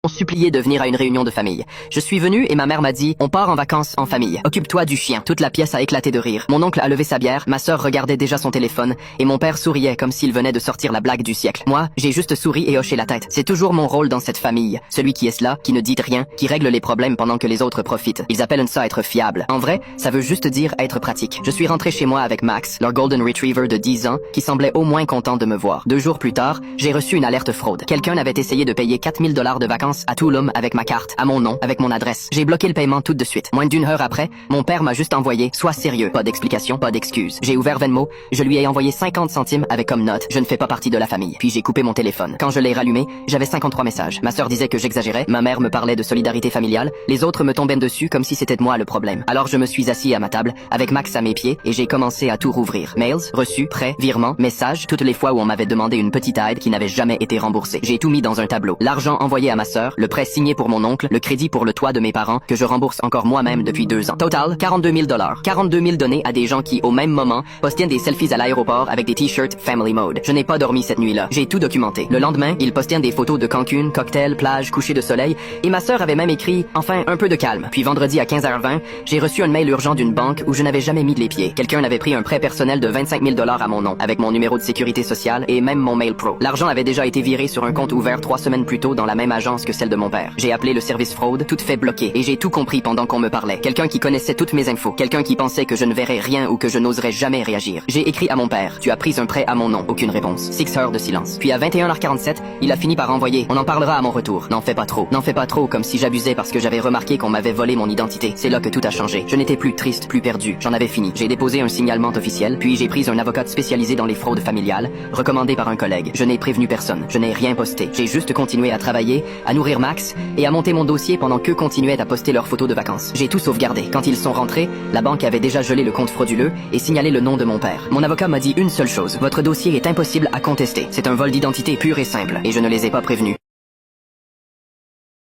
supplié de venir à une réunion de famille. Je suis venu et ma mère m'a dit « On part en vacances en famille. Occupe-toi du chien. » Toute la pièce a éclaté de rire. Mon oncle a levé sa bière, ma sœur regardait déjà son téléphone et mon père souriait comme s'il venait de sortir la blague du siècle. Moi, j'ai juste souri et hoché la tête. C'est toujours mon rôle dans cette famille. Celui qui est là, qui ne dit rien, qui règle les problèmes pendant que les autres profitent. Ils appellent ça être fiable. En vrai, ça veut juste dire être pratique. Je suis rentré chez moi avec Max, leur Golden Retriever de 10 ans, qui semblait au moins content de me voir. 2 jours plus tard, j'ai reçu une alerte fraude. Quelqu'un avait essayé de payer 4000 $ de vacances à Tulum avec ma carte, à mon nom, avec mon adresse. J'ai bloqué le paiement tout de suite. Moins d'une heure après, mon père m'a juste envoyé « Sois sérieux ». Pas d'explication, pas d'excuse. J'ai ouvert Venmo, je lui ai envoyé 50 centimes avec comme note « Je ne fais pas partie de la famille ». Puis j'ai coupé mon téléphone. Quand je l'ai rallumé, j'avais 53 messages. Ma sœur disait que j'exagérais, ma mère me parlait de solidarité familiale, les autres me tombaient dessus comme si c'était moi le problème. Alors je me suis assis à ma table, avec Max à mes pieds, et j'ai commencé à tout rouvrir. Mails, reçus, prêts, virements, messages, toutes les fois où on m'avait demandé une petite aide qui n'avait jamais été remboursée. J'ai tout mis dans un tableau. L'argent envoyé à ma sœur, le prêt signé pour mon oncle, le crédit pour le toit de mes parents, que je rembourse encore moi-même depuis 2 ans. Total, 42 000 $. 42 000 donnés à des gens qui, au même moment, postaient des selfies à l'aéroport avec des t-shirts Family Mode. Je n'ai pas dormi cette nuit-là. J'ai tout documenté. Le lendemain, ils postaient des photos de Cancun, cocktail, plage, coucher de soleil, et ma sœur avait même écrit « Enfin, un peu de calme ». Puis vendredi à 15h20, j'ai reçu un mail urgent d'une banque où je n'avais jamais mis les pieds. Quelqu'un avait pris un prêt personnel de 25 000 $ à mon nom, avec mon numéro de sécurité sociale et même mon mail pro. L'argent avait déjà été viré sur un compte ouvert 3 semaines plus tôt dans la même agence que celle de mon père. J'ai appelé le service fraude, tout fait bloqué, et j'ai tout compris pendant qu'on me parlait. Quelqu'un qui connaissait toutes mes infos, quelqu'un qui pensait que je ne verrais rien ou que je n'oserais jamais réagir. J'ai écrit à mon père, tu as pris un prêt à mon nom, aucune réponse. 6 heures de silence. Puis à 21h47, il a fini par envoyer, on en parlera à mon retour. N'en fais pas trop. N'en fais pas trop, comme si j'abusais parce que j'avais remarqué qu'on m'avait volé mon identité. C'est là que tout a changé. Je n'étais plus triste, plus perdu. J'en avais fini. J'ai déposé un signalement officiel, puis j'ai pris un avocat spécialisé dans les fraudes familiales, recommandé par un collègue. Je n'ai prévenu personne. Je n'ai rien posté. J'ai juste continué à travailler, à nourrir Max, et à monter mon dossier pendant qu'eux continuaient à poster leurs photos de vacances. J'ai tout sauvegardé. Quand ils sont rentrés, la banque avait déjà gelé le compte frauduleux et signalé le nom de mon père. Mon avocat m'a dit une seule chose. Votre dossier est impossible à contester. C'est un vol d'identité pur et simple, et je ne les ai pas prévenus.